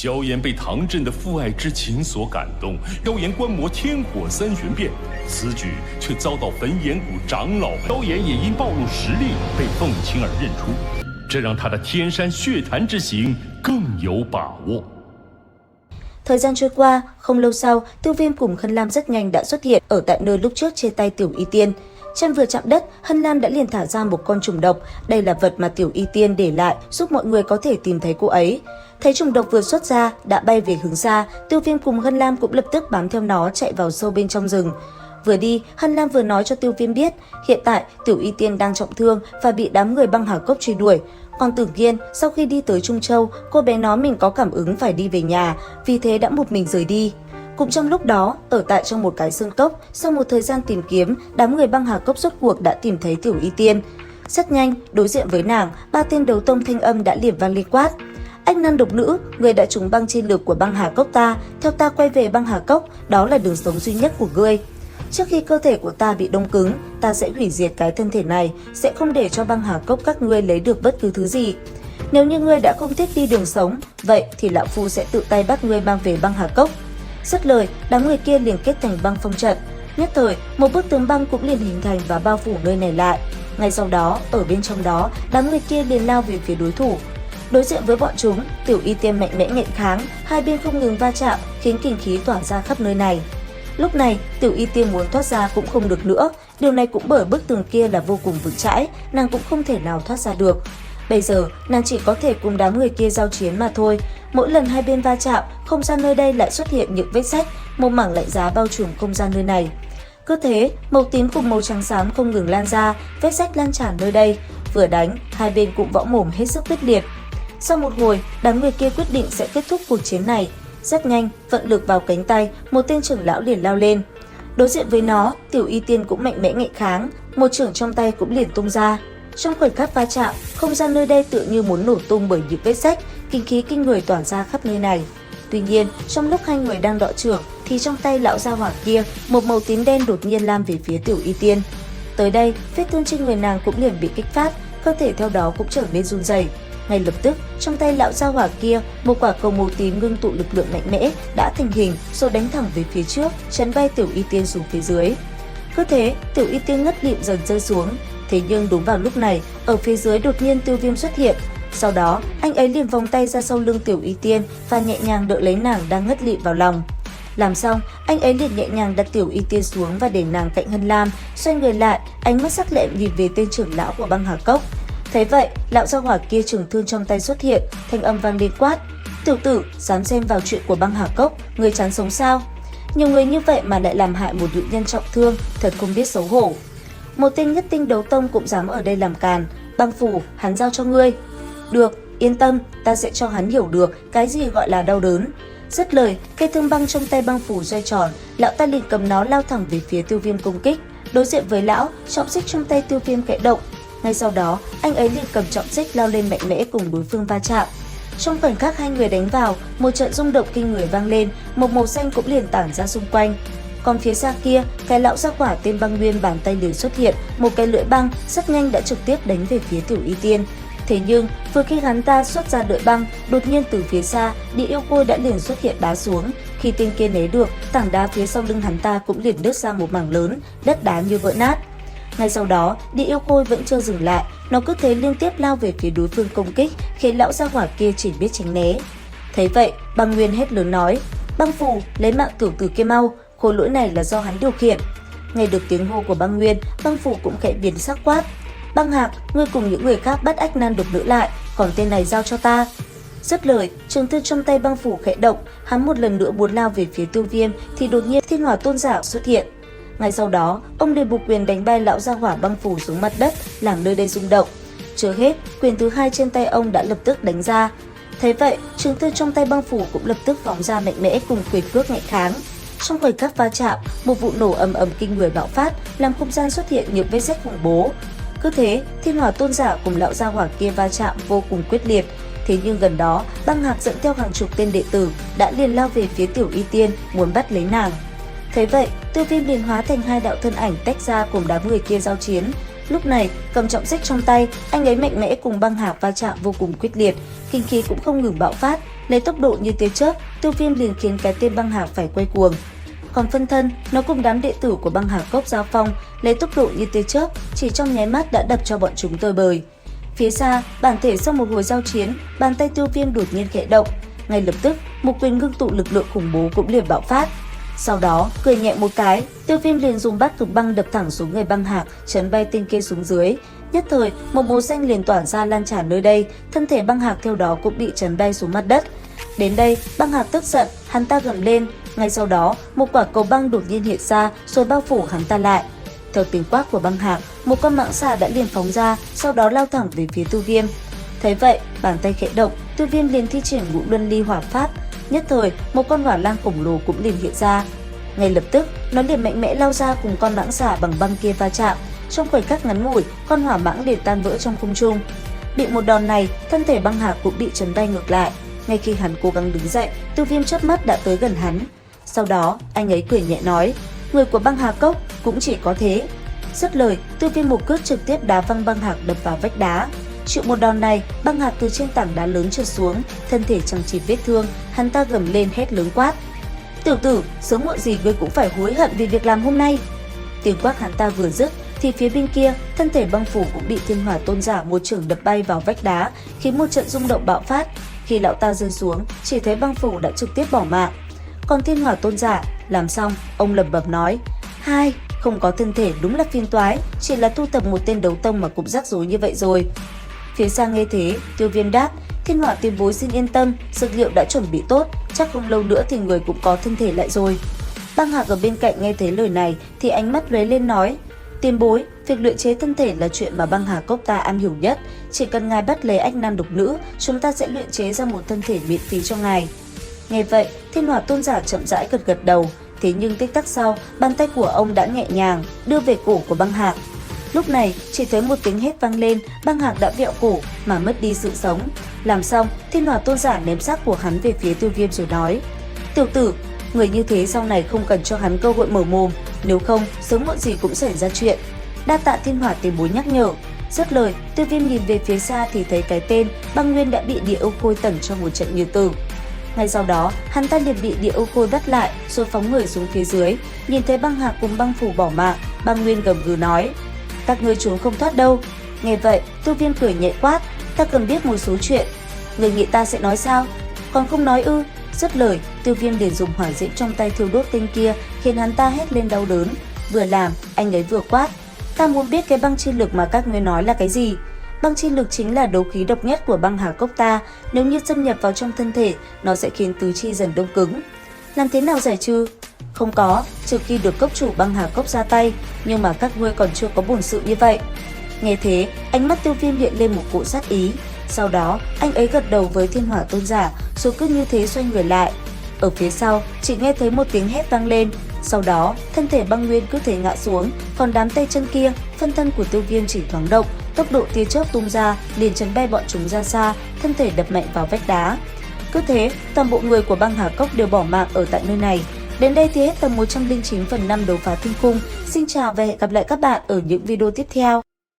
萧炎被唐振的父爱之情所感动，萧炎观摩天火三玄变，此举却遭到焚炎谷长老们。萧炎也因暴露实力被凤青儿认出，这让他的天山血潭之行更有把握。Thời gian trôi qua, không lâu sau, Tiêu Viêm cùng Hân Lam rất nhanh đã xuất hiện ở tại nơi lúc trước trên tay Tiểu Y Tiên. Chân vừa chạm đất, Hân Lam đã liền thả ra một con trùng độc. Đây là vật mà Tiểu Y Tiên để lại giúp mọi người có thể tìm thấy cô ấy. Thấy trùng độc vừa xuất ra, đã bay về hướng xa, Tiêu Viêm cùng Hân Lam cũng lập tức bám theo nó chạy vào sâu bên trong rừng. Vừa đi, Hân Lam vừa nói cho Tiêu Viêm biết, hiện tại Tiểu Y Tiên đang trọng thương và bị đám người Băng Hà Cốc truy đuổi. Còn Tưởng Kiên, sau khi đi tới Trung Châu, cô bé nói mình có cảm ứng phải đi về nhà, vì thế đã một mình rời đi. Cũng trong lúc đó, ở tại trong một cái xương cốc, sau một thời gian tìm kiếm, đám người Băng Hà Cốc rốt cuộc đã tìm thấy Tiểu Y Tiên. Rất nhanh, đối diện với nàng, 3 tên đấu tông thanh âm đã liền vang lên quát: "Ách nan độc nữ, người đã trúng băng chi lực của Băng Hà Cốc ta, theo ta quay về Băng Hà Cốc, đó là đường sống duy nhất của ngươi. Trước khi cơ thể của ta bị đông cứng, ta sẽ hủy diệt cái thân thể này, sẽ không để cho Băng Hà Cốc các ngươi lấy được bất cứ thứ gì. Nếu như ngươi đã không thích đi đường sống, vậy thì lão phu sẽ tự tay bắt ngươi mang về Băng Hà Cốc." Dứt lời, đám người kia liền kết thành băng phong trận. Nhất thời, một bức tường băng cũng liền hình thành và bao phủ nơi này lại. Ngay sau đó, ở bên trong đó, đám người kia liền lao về phía đối thủ. Đối diện với bọn chúng, Tiểu Y Tiên mạnh mẽ nghênh kháng, hai bên không ngừng va chạm, khiến kình khí tỏa ra khắp nơi này. Lúc này, Tiểu Y Tiên muốn thoát ra cũng không được nữa, điều này cũng bởi bức tường kia là vô cùng vững chãi, nàng cũng không thể nào thoát ra được. Bây giờ, nàng chỉ có thể cùng đám người kia giao chiến mà thôi. Mỗi lần hai bên va chạm, không gian nơi đây lại xuất hiện những vết rách, một mảng lạnh giá bao trùm không gian nơi này. Cứ thế, màu tím cùng màu trắng xám không ngừng lan ra, vết rách lan tràn nơi đây. Vừa đánh, hai bên cũng võ mồm hết sức quyết liệt. Sau một hồi, đám người kia quyết định sẽ kết thúc cuộc chiến này. Rất nhanh, vận lực vào cánh tay, một tên trưởng lão liền lao lên. Đối diện với nó, Tiểu Y Tiên cũng mạnh mẽ nghênh kháng, một chưởng trong tay cũng liền tung ra. Trong khoảnh khắc va chạm, không gian nơi đây tựa như muốn nổ tung bởi những vết rách, kinh khí kinh người tỏa ra khắp nơi này. Tuy nhiên, trong lúc hai người đang đọ chưởng, thì trong tay lão gia hỏa kia, một màu tím đen đột nhiên lam về phía Tiểu Y Tiên. Tới đây, vết thương trên người nàng cũng liền bị kích phát, cơ thể theo đó cũng trở nên run rẩy. Ngay lập tức, trong tay lão gia hỏa kia, một quả cầu màu tím ngưng tụ lực lượng mạnh mẽ đã thành hình, rồi đánh thẳng về phía trước, chấn bay Tiểu Y Tiên xuống phía dưới. Cứ thế, Tiểu Y Tiên ngất lịm dần rơi xuống. Thế nhưng đúng vào lúc này, ở phía dưới đột nhiên Tiêu Viêm xuất hiện. Sau đó, anh ấy liền vòng tay ra sau lưng Tiểu Y Tiên và nhẹ nhàng đỡ lấy nàng đang ngất lịm vào lòng. Làm xong, anh ấy liền nhẹ nhàng đặt Tiểu Y Tiên xuống và để nàng cạnh Hân Lam, xoay người lại, ánh mắt sắc lẹm nhìn về tên trưởng lão của Băng Hà Cốc. Thấy vậy, lão gia hỏa kia trường thương trong tay xuất hiện, thanh âm vang lên quát: "Tiểu tử, dám xen vào chuyện của Băng Hà Cốc, người chán sống sao? Nhiều người như vậy mà lại làm hại một nữ nhân trọng thương, thật không biết xấu hổ." Một tên nhất tinh đấu tông cũng dám ở đây làm càn. "Băng phủ, hắn giao cho ngươi." "Được, yên tâm, ta sẽ cho hắn hiểu được cái gì gọi là đau đớn." Dứt lời, cây thương băng trong tay băng phủ xoay tròn, lão ta liền cầm nó lao thẳng về phía Tiêu Viêm công kích. Đối diện với lão, trọng xích trong tay Tiêu Viêm khẽ động. Ngay sau đó, anh ấy liền cầm trọng xích lao lên mạnh mẽ cùng đối phương va chạm. Trong khoảnh khắc hai người đánh vào, một trận rung động kinh người vang lên, một màu xanh cũng liền tản ra xung quanh. Còn phía xa kia, cái lão gia hỏa tên Băng Nguyên bàn tay liền xuất hiện, một cái lưỡi băng rất nhanh đã trực tiếp đánh về phía Tiểu Y Tiên. Thế nhưng, vừa khi hắn ta xuất ra lưỡi băng, đột nhiên từ phía xa, Địa Yêu Khôi đã liền xuất hiện đá xuống. Khi tên kia né được, tảng đá phía sau lưng hắn ta cũng liền nứt ra một mảng lớn, đất đá như vỡ nát. Ngay sau đó, Địa Yêu Khôi vẫn chưa dừng lại, nó cứ thế liên tiếp lao về phía đối phương công kích, khiến lão gia hỏa kia chỉ biết tránh né. Thấy vậy, Băng Nguyên hét lớn nói: "Băng phủ, lấy mạng tiểu tử kia mau, khối lỗi này là do hắn điều khiển." Nghe được tiếng hô của Băng Nguyên, Băng phủ cũng khẽ biến sắc quát: "Băng Hạc, ngươi cùng những người khác bắt ách nan độc nữ lại, còn tên này giao cho ta." Dứt lời, trường thương trong tay Băng phủ khẽ động, hắn một lần nữa muốn lao về phía Tiêu Viêm thì đột nhiên Thiên Hỏa Tôn giả xuất hiện. Ngay sau đó, ông liền buộc quyền đánh bay lão gia hỏa Băng phủ xuống mặt đất, làm nơi đây rung động. Chưa hết, quyền thứ hai trên tay ông đã lập tức đánh ra. Thấy vậy, trường thương trong tay Băng phủ cũng lập tức phóng ra mạnh mẽ cùng quyền cước nghênh kháng. Trong khoảnh khắc va chạm, một vụ nổ ầm ầm kinh người bạo phát, làm không gian xuất hiện những vết rách khủng bố. Cứ thế, Thiên Hỏa Tôn giả cùng lão gia hỏa kia va chạm vô cùng quyết liệt. Thế nhưng gần đó, Băng Hạc dẫn theo hàng chục tên đệ tử đã liền lao về phía Tiểu Y Tiên, muốn bắt lấy nàng. Thấy vậy, Tiêu Viêm liền hóa thành hai đạo thân ảnh tách ra cùng đám người kia giao chiến. Lúc này, cầm trọng xích trong tay, anh ấy mạnh mẽ cùng Băng Hạc va chạm vô cùng quyết liệt, kinh khí cũng không ngừng bạo phát. lấy tốc độ như tia chớp, Tiêu Viêm liền khiến cái tên Băng Hạc phải quay cuồng. Còn phân thân, nó cùng đám đệ tử của Băng Hạc Cốc giao phong, lấy tốc độ như tia chớp, chỉ trong nháy mắt đã đập cho bọn chúng tơi bời. Phía xa, bản thể sau một hồi giao chiến, bàn tay Tiêu Viêm đột nhiên khẽ động, ngay lập tức, một quyền ngưng tụ lực lượng khủng bố cũng liền bạo phát. Sau đó, cười nhẹ một cái, Tiêu Viêm liền dùng bát cực băng đập thẳng xuống người Băng Hạc, chấn bay tên kia xuống dưới. Nhất thời, một màu xanh liền tỏa ra lan tràn nơi đây, thân thể Băng Hạc theo đó cũng bị chấn bay xuống mặt đất. Đến đây, Băng Hạc tức giận, hắn ta gầm lên, ngay sau đó, một quả cầu băng đột nhiên hiện ra rồi bao phủ hắn ta lại. Theo tiếng quát của Băng Hạc, một con mãng xà đã liền phóng ra, sau đó lao thẳng về phía Tiêu Viêm. Thấy vậy, bàn tay khẽ động, Tiêu Viêm liền thi triển Ngũ Luân Ly Hỏa Pháp. Nhất thời, một con hỏa lang khổng lồ cũng liền hiện ra. Ngay lập tức, nó liền mạnh mẽ lao ra cùng con mãng xà bằng băng kia va chạm. Trong khoảnh khắc ngắn ngủi, con hỏa mãng liền tan vỡ trong không trung. Bị một đòn này, thân thể Băng Hạc cũng bị chấn bay ngược lại. Ngay khi hắn cố gắng đứng dậy, Tiêu Viêm chớp mắt đã tới gần hắn. Sau đó, anh ấy cười nhẹ nói, người của Băng Hạc Cốc cũng chỉ có thế. Dứt lời, Tiêu Viêm một cước trực tiếp đá văng Băng Hạc đập vào vách đá. Chịu một đòn này, Băng Hạc từ trên tảng đá lớn trượt xuống, thân thể chẳng chịt vết thương, hắn ta gầm lên hét lớn quát: "Tiểu tử, sớm muộn gì ngươi cũng phải hối hận vì việc làm hôm nay." Tiếng quát hắn ta vừa dứt, thì phía bên kia, thân thể Băng Phủ cũng bị Thiên Hỏa Tôn Giả một chưởng đập bay vào vách đá, khiến một trận rung động bạo phát. Khi lão ta rơi xuống, chỉ thấy Băng Phủ đã trực tiếp bỏ mạng. Còn Thiên Hỏa Tôn Giả, làm xong, ông lẩm bẩm nói: "Hai, không có thân thể đúng là phiền toái, chỉ là tu tập một tên đấu tông mà cũng rắc rối như vậy rồi." Phía xa nghe thế, Tiêu Viêm đáp: "Thiên Hỏa tiền bối xin yên tâm, dược liệu đã chuẩn bị tốt, chắc không lâu nữa thì người cũng có thân thể lại rồi." Băng Hạc ở bên cạnh nghe thấy lời này thì ánh mắt lóe lên nói: "Tiền bối, việc luyện chế thân thể là chuyện mà Băng Hạc Cốc ta am hiểu nhất, chỉ cần ngài bắt lấy ách nam độc nữ, chúng ta sẽ luyện chế ra một thân thể miễn phí cho ngài." Nghe vậy, Thiên Hỏa Tôn Giả chậm rãi gật gật đầu, thế nhưng tích tắc sau, bàn tay của ông đã nhẹ nhàng đưa về cổ của Băng Hạc. Lúc này, chỉ thấy một tiếng hét vang lên, Băng Hạc đã vẹo cổ mà mất đi sự sống. Làm xong, Thiên Hỏa Tôn Giả ném xác của hắn về phía Tiêu Viêm rồi nói: "Tiểu tử, người như thế sau này không cần cho hắn cơ hội mở mồm, nếu không sớm muộn gì cũng xảy ra chuyện." Đa tạ Thiên Hỏa tiền bối nhắc nhở. Dứt lời, Tiêu Viêm nhìn về phía xa thì thấy cái tên Băng Nguyên đã bị Địa Âu Khôi tẩn trong một trận như tử. Ngay sau đó, hắn ta liền bị Địa Âu Khôi bắt lại rồi phóng người xuống phía dưới. Nhìn thấy Băng Hạc cùng Băng Phủ bỏ mạng, Băng Nguyên gầm gừ nói: "Các ngươi trốn không thoát đâu." Nghe vậy, Tiêu Viêm cười nhẹ quát: "Ta cần biết một số chuyện." "Người nghĩ ta sẽ nói sao? Còn không nói ư?" Dứt lời, Tiêu Viêm liền dùng hỏa diễm trong tay thiêu đốt tên kia, khiến hắn ta hét lên đau đớn. Vừa làm, anh ấy vừa quát: "Ta muốn biết cái băng chi lực mà các ngươi nói là cái gì?" Băng chi lực chính là đấu khí độc nhất của Băng Hạc Cốc ta, nếu như xâm nhập vào trong thân thể, nó sẽ khiến tứ chi dần đông cứng. Làm thế nào giải trừ? Không có, trừ khi được cốc chủ Băng Hạc Cốc ra tay, nhưng mà các ngươi còn chưa có bổn sự như vậy. Nghe thế, ánh mắt Tiêu Viêm hiện lên một cỗ sát ý. Sau đó, anh ấy gật đầu với Thiên Hỏa Tôn Giả, rồi cứ như thế xoay người lại. Ở phía sau, chỉ nghe thấy một tiếng hét vang lên. Sau đó, thân thể Băng Nguyên cứ thế ngã xuống, còn đám tay chân kia, phân thân của Tiêu Viêm chỉ thoáng động, tốc độ tia chớp tung ra, liền chấn bay bọn chúng ra xa, thân thể đập mạnh vào vách đá. Cứ thế, toàn bộ người của Băng Hạc Cốc đều bỏ mạng ở tại nơi này. Đến đây thì hết tập 109 phần 5 đấu phá thiên cung. Xin chào và hẹn gặp lại các bạn ở những video tiếp theo.